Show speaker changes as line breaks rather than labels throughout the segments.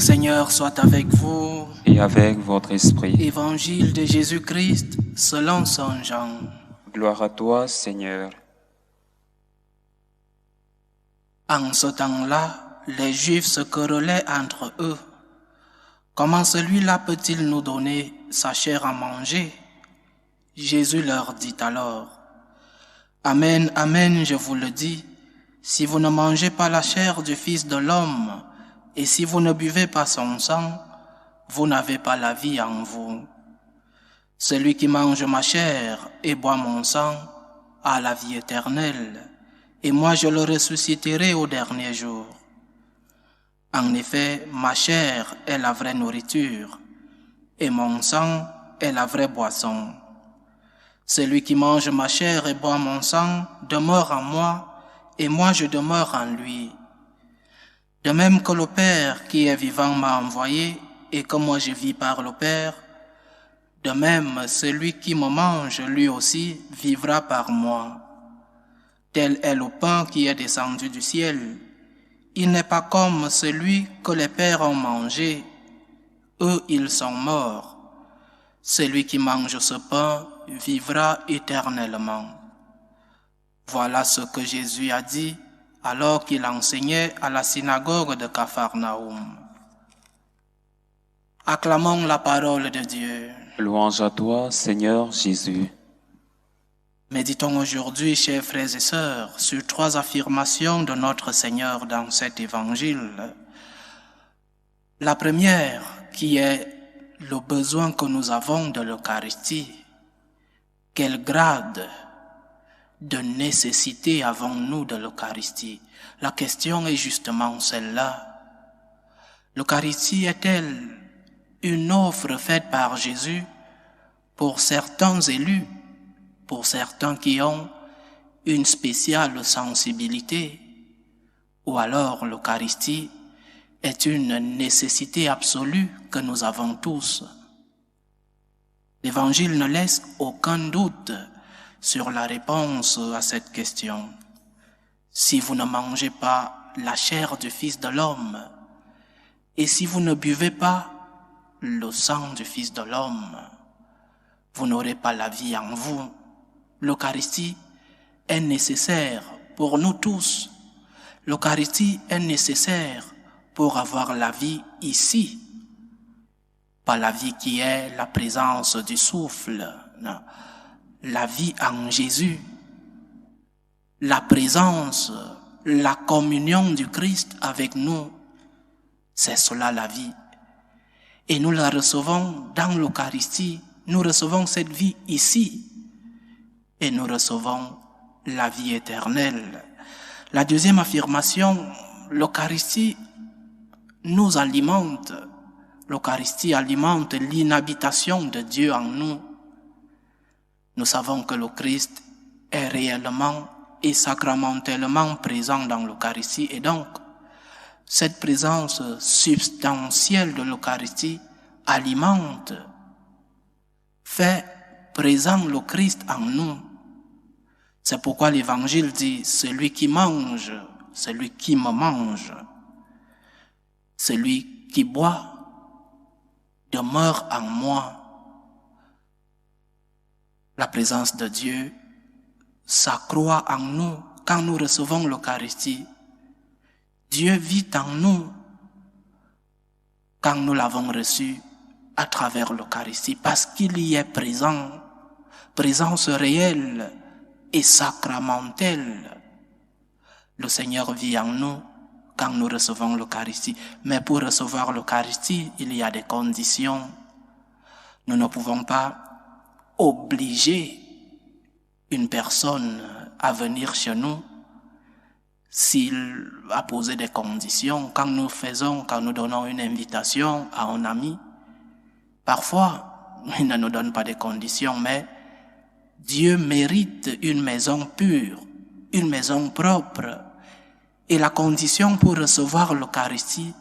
Seigneur soit avec vous.
Et avec votre esprit.
Évangile de Jésus-Christ selon Saint Jean.
Gloire à toi, Seigneur.
En ce temps-là, les Juifs se querellaient entre eux. Comment celui-là peut-il nous donner sa chair à manger? Jésus leur dit alors: Amen, amen, je vous le dis, si vous ne mangez pas la chair du Fils de l'homme, et si vous ne buvez pas son sang, vous n'avez pas la vie en vous. Celui qui mange ma chair et boit mon sang a la vie éternelle, et moi je le ressusciterai au dernier jour. En effet, ma chair est la vraie nourriture, et mon sang est la vraie boisson. Celui qui mange ma chair et boit mon sang demeure en moi, et moi je demeure en lui. De même que le Père qui est vivant m'a envoyé, et que moi je vis par le Père, de même celui qui me mange lui aussi vivra par moi. Tel est le pain qui est descendu du ciel. Il n'est pas comme celui que les pères ont mangé. Eux, ils sont morts. Celui qui mange ce pain vivra éternellement. Voilà ce que Jésus a dit alors qu'il enseignait à la synagogue de Capharnaüm. Acclamons la parole de Dieu.
Louange à toi, Seigneur Jésus.
Méditons aujourd'hui, chers frères et sœurs, sur 3 affirmations de notre Seigneur dans cet évangile. La première, qui est le besoin que nous avons de l'Eucharistie. Quel grade de nécessité avons-nous de l'Eucharistie? La question est justement celle-là. L'Eucharistie est-elle une offre faite par Jésus pour certains élus, pour certains qui ont une spéciale sensibilité, ou alors l'Eucharistie est une nécessité absolue que nous avons tous? L'Évangile ne laisse aucun doute sur la réponse à cette question. Si vous ne mangez pas la chair du Fils de l'homme, et si vous ne buvez pas le sang du Fils de l'homme, vous n'aurez pas la vie en vous. L'Eucharistie est nécessaire pour nous tous. L'Eucharistie est nécessaire pour avoir la vie ici. Pas la vie qui est la présence du souffle, non. La vie en Jésus. La présence, la communion du Christ avec nous. C'est cela la vie. Et nous la recevons dans l'Eucharistie. Nous recevons cette vie ici. Et nous recevons la vie éternelle. La deuxième affirmation, l'Eucharistie nous alimente. L'Eucharistie alimente l'inhabitation de Dieu en nous. Nous savons que le Christ est réellement et sacramentellement présent dans l'Eucharistie, et donc cette présence substantielle de l'Eucharistie alimente, fait présent le Christ en nous. C'est pourquoi l'Évangile dit: celui qui mange, celui qui me mange, celui qui boit, demeure en moi. La présence de Dieu s'accroît en nous quand nous recevons l'Eucharistie. Dieu vit en nous quand nous l'avons reçu à travers l'Eucharistie, parce qu'il y est présent, présence réelle et sacramentelle. Le Seigneur vit en nous quand nous recevons l'Eucharistie. Mais pour recevoir l'Eucharistie, il y a des conditions. Nous ne pouvons pas obliger une personne à venir chez nous s'il a posé des conditions. Quand nous donnons une invitation à un ami, parfois, il ne nous donne pas de conditions, mais Dieu mérite une maison pure, une maison propre. Et la condition pour recevoir l'Eucharistie,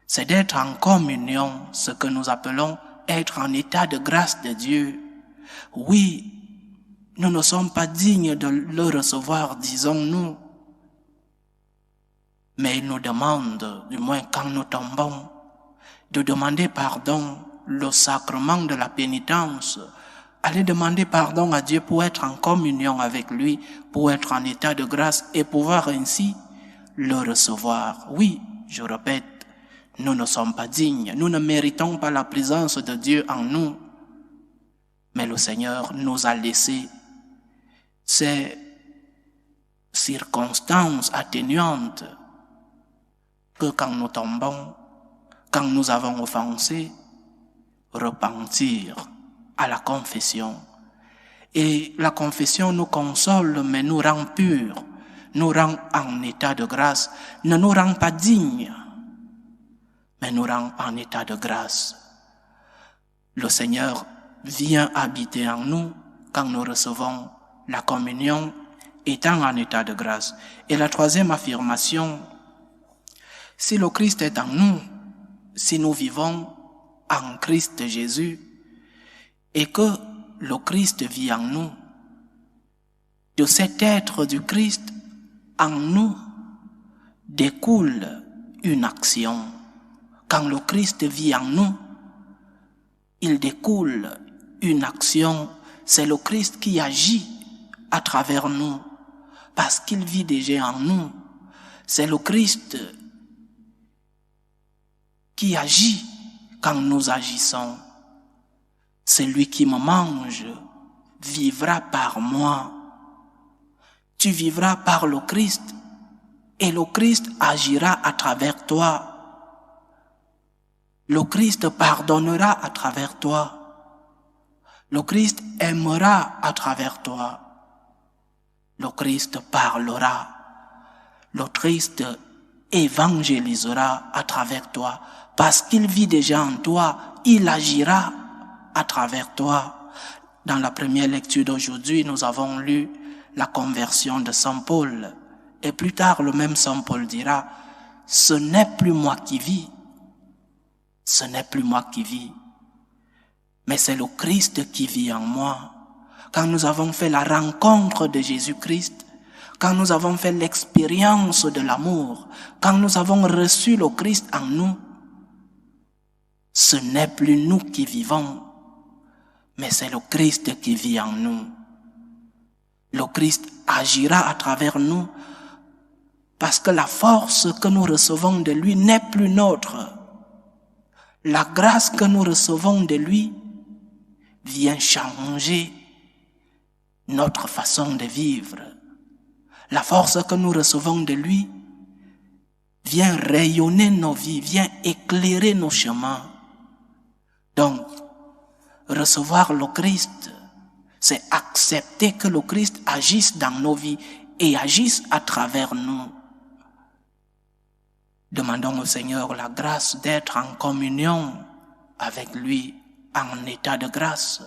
c'est d'être en communion, ce que nous appelons être en état de grâce de Dieu. Oui, nous ne sommes pas dignes de le recevoir, disons-nous. Mais il nous demande, du moins quand nous tombons, de demander pardon, le sacrement de la pénitence, aller demander pardon à Dieu pour être en communion avec lui, pour être en état de grâce et pouvoir ainsi le recevoir. Oui, je répète, nous ne sommes pas dignes, nous ne méritons pas la présence de Dieu en nous, mais le Seigneur nous a laissé ces circonstances atténuantes que quand nous tombons, quand nous avons offensé, repentir à la confession. Et la confession nous console, mais nous rend purs, nous rend en état de grâce, ne nous rend pas dignes, mais nous rend en état de grâce. Le Seigneur vient habiter en nous quand nous recevons la communion étant en état de grâce. Et la troisième affirmation, si le Christ est en nous, si nous vivons en Christ Jésus et que le Christ vit en nous, de cet être du Christ en nous découle une action. Quand le Christ vit en nous, il découle une action. C'est le Christ qui agit à travers nous parce qu'il vit déjà en nous. C'est le Christ qui agit quand nous agissons. Celui qui me mange vivra par moi. Tu vivras par le Christ et le Christ agira à travers toi. Le Christ pardonnera à travers toi. Le Christ aimera à travers toi. Le Christ parlera. Le Christ évangélisera à travers toi. Parce qu'il vit déjà en toi, il agira à travers toi. Dans la première lecture d'aujourd'hui, nous avons lu la conversion de Saint Paul. Et plus tard, le même Saint Paul dira, « Ce n'est plus moi qui vis, ce n'est plus moi qui vis, mais c'est le Christ qui vit en moi. » Quand nous avons fait la rencontre de Jésus-Christ, quand nous avons fait l'expérience de l'amour, quand nous avons reçu le Christ en nous, ce n'est plus nous qui vivons, mais c'est le Christ qui vit en nous. Le Christ agira à travers nous parce que la force que nous recevons de lui n'est plus nôtre. La grâce que nous recevons de lui vient changer notre façon de vivre. La force que nous recevons de lui vient rayonner nos vies, vient éclairer nos chemins. Donc, recevoir le Christ, c'est accepter que le Christ agisse dans nos vies et agisse à travers nous. Demandons au Seigneur la grâce d'être en communion avec lui, en état de grâce.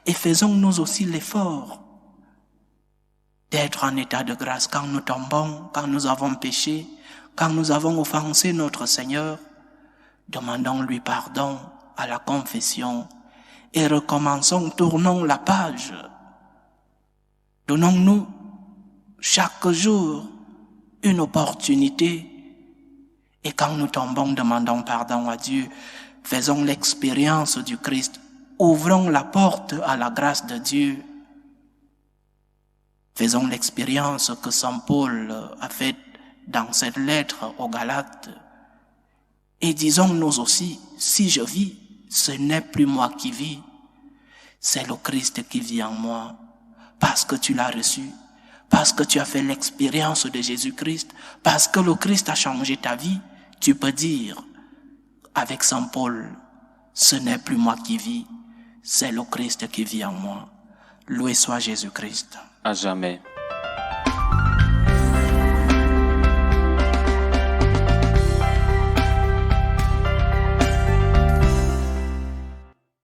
Et faisons-nous aussi l'effort d'être en état de grâce quand nous tombons, quand nous avons péché, quand nous avons offensé notre Seigneur. Demandons-lui pardon à la confession et recommençons, tournons la page. Donnons-nous chaque jour une opportunité et quand nous tombons, demandons pardon à Dieu. Faisons l'expérience du Christ. Ouvrons la porte à la grâce de Dieu. Faisons l'expérience que Saint Paul a faite dans cette lettre aux Galates. Et disons-nous aussi, si je vis, ce n'est plus moi qui vis, c'est le Christ qui vit en moi, parce que tu l'as reçu, parce que tu as fait l'expérience de Jésus-Christ, parce que le Christ a changé ta vie, tu peux dire avec Saint Paul, ce n'est plus moi qui vis, c'est le Christ qui vit en moi. Loué soit Jésus-Christ.
À jamais.